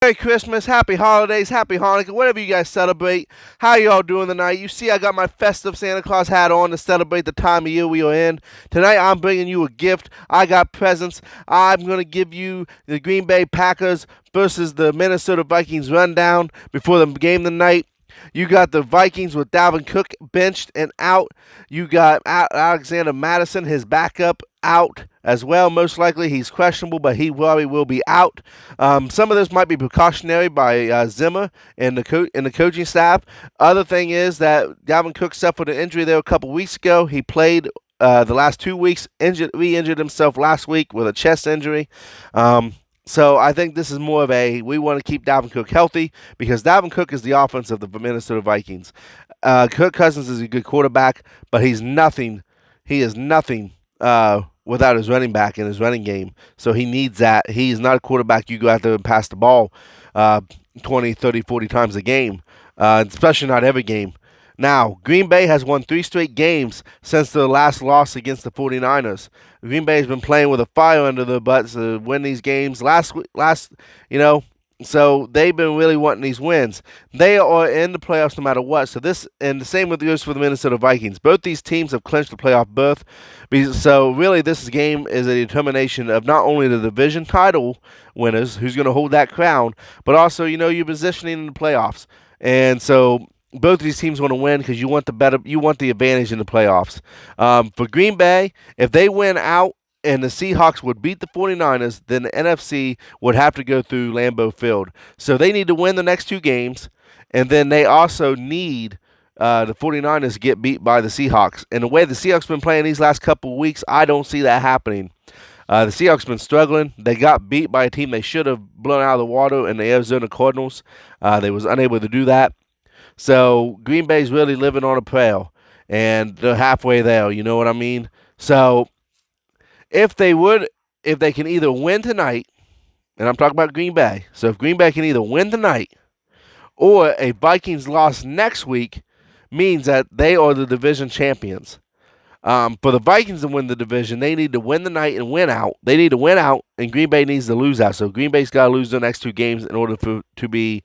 Merry Christmas, Happy Holidays, Happy Hanukkah, whatever you guys celebrate. How y'all doing tonight? You see I got my festive Santa Claus hat on to celebrate the time of year we are in. Tonight I'm bringing you a gift. I got presents. I'm going to give you the Green Bay Packers versus the Minnesota Vikings rundown before the game tonight. You got the Vikings with Dalvin Cook benched and out. You got Alexander Madison, his backup, out as well. Most likely he's questionable, but he probably will be out. Some of this might be precautionary by Zimmer and the coaching staff. Other thing is that Dalvin Cook suffered an injury there a couple weeks ago. He played the last 2 weeks, re-injured himself last week with a chest injury. So I think this is more of we want to keep Dalvin Cook healthy because Dalvin Cook is the offense of the Minnesota Vikings. Kirk Cousins is a good quarterback, but he's nothing. He is nothing without his running back in his running game. So he needs that. He's not a quarterback you go out there and pass the ball 20, 30, 40 times a game, especially not every game. Now, Green Bay has won 3 straight games since their last loss against the 49ers. Green Bay has been playing with a fire under their butts to win these games. So they've been really wanting these wins. They are in the playoffs no matter what. So and the same goes for the Minnesota Vikings. Both these teams have clinched the playoff berth. So really, this game is a determination of not only the division title winners, who's going to hold that crown, but also your positioning in the playoffs. And so both of these teams want to win because you want the advantage in the playoffs. For Green Bay, if they win out and the Seahawks would beat the 49ers, then the NFC would have to go through Lambeau Field. So they need to win the next 2 games, and then they also need the 49ers to get beat by the Seahawks. And the way the Seahawks have been playing these last couple of weeks, I don't see that happening. The Seahawks have been struggling. They got beat by a team they should have blown out of the water in the Arizona Cardinals. They was unable to do that. So Green Bay's really living on a prayer, and they're halfway there. You know what I mean? So if they can either win tonight, and I'm talking about Green Bay. So if Green Bay can either win tonight or a Vikings loss next week, means that they are the division champions. For the Vikings to win the division, they need to win the night and win out. They need to win out, and Green Bay needs to lose out. So Green Bay's got to lose their next 2 games in order to be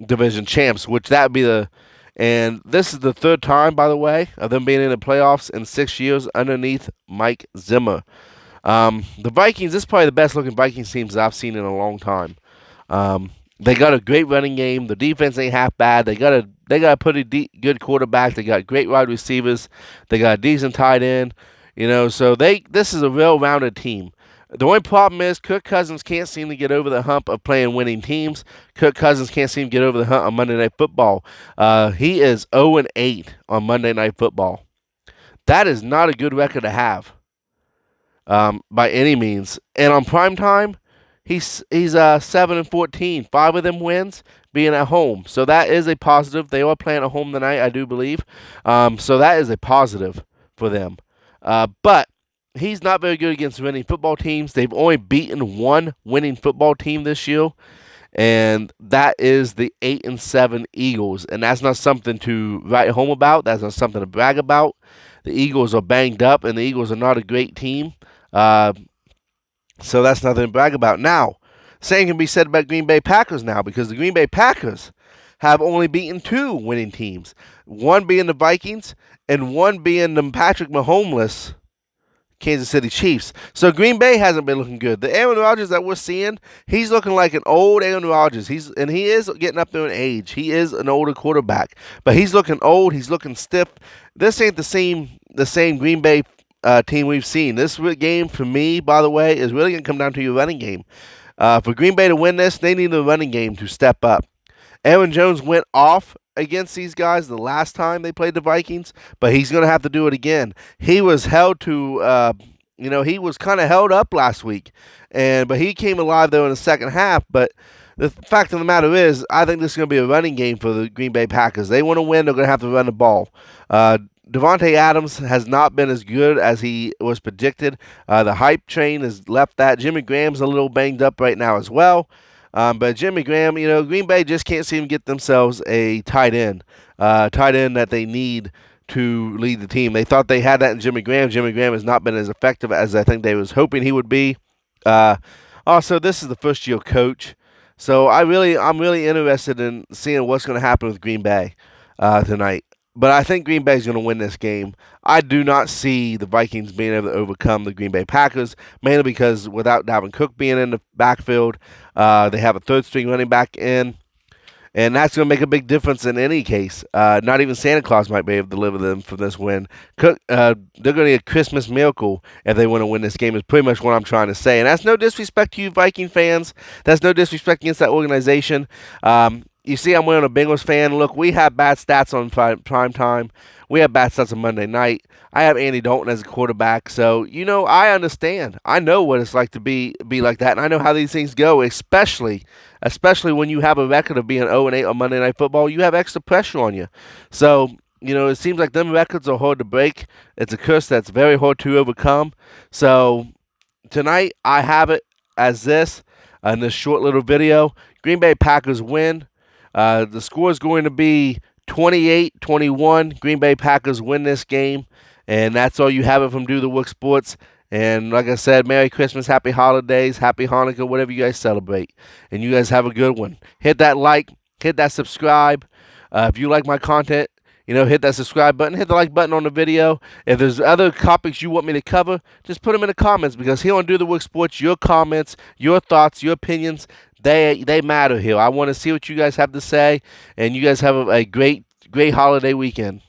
division champs, which that would be and this is the 3rd time, by the way, of them being in the playoffs in 6 years underneath Mike Zimmer. The Vikings, this is probably the best looking Vikings teams that I've seen in a long time. They got a great running game. The defense ain't half bad. They got a pretty good quarterback. They got great wide receivers. They got a decent tight end. So this is a well-rounded team. The only problem is Kirk Cousins can't seem to get over the hump of playing winning teams. Kirk Cousins can't seem to get over the hump on Monday Night Football. He is 0-8 on Monday Night Football. That is not a good record to have by any means. And on prime time, he's 7-14. 5 of them wins being at home. So that is a positive. They are playing at home tonight, I do believe. So that is a positive for them. But he's not very good against winning football teams. They've only beaten 1 winning football team this year, and that is the 8-7 Eagles. And that's not something to write home about. That's not something to brag about. The Eagles are banged up, and the Eagles are not a great team. So that's nothing to brag about. Now, same can be said about Green Bay Packers now, because the Green Bay Packers have only beaten 2 winning teams, one being the Vikings and one being the Patrick Mahomes Kansas City Chiefs. So Green Bay hasn't been looking good. The Aaron Rodgers that we're seeing, he's looking like an old Aaron Rodgers. He is getting up there in age. He is an older quarterback, but he's looking old. He's looking stiff. This ain't the same Green Bay team we've seen. This game, for me, by the way, is really going to come down to your running game. For Green Bay to win this, they need the running game to step up. Aaron Jones went off against these guys the last time they played the Vikings, but he's going to have to do it again. He was held to, he was kind of held up last week, but he came alive though in the second half. But the fact of the matter is, I think this is going to be a running game for the Green Bay Packers. They want to win, they're going to have to run the ball. Devontae Adams has not been as good as he was predicted. The hype train has left that. Jimmy Graham's a little banged up right now as well. But Jimmy Graham, Green Bay just can't seem to get themselves a tight end that they need to lead the team. They thought they had that in Jimmy Graham. Jimmy Graham has not been as effective as I think they was hoping he would be. Also, this is the first-year coach. So I'm really interested in seeing what's going to happen with Green Bay tonight. But I think Green Bay is going to win this game. I do not see the Vikings being able to overcome the Green Bay Packers, mainly because without Dalvin Cook being in the backfield, they have a third string running back in. And that's going to make a big difference in any case. Not even Santa Claus might be able to deliver them from this win. They're going to get a Christmas miracle if they want to win this game, is pretty much what I'm trying to say. And that's no disrespect to you Viking fans. That's no disrespect against that organization. You see, I'm wearing a Bengals fan. Look, we have bad stats on prime time. We have bad stats on Monday night. I have Andy Dalton as a quarterback, so I understand. I know what it's like to be like that, and I know how these things go. Especially when you have a record of being 0-8 on Monday Night Football, you have extra pressure on you. So it seems like them records are hard to break. It's a curse that's very hard to overcome. So tonight, I have it as this in this short little video. Green Bay Packers win. The score is going to be 28-21. Green Bay Packers win this game. And that's all you have it from Do the Work Sports. And like I said, Merry Christmas, Happy Holidays, Happy Hanukkah, whatever you guys celebrate. And you guys have a good one. Hit that like, hit that subscribe. If you like my content, hit that subscribe button, hit the like button on the video. If there's other topics you want me to cover, just put them in the comments, because here on Do the Work Sports, your comments, your thoughts, your opinions, they matter here. I want to see what you guys have to say, and you guys have a great holiday weekend.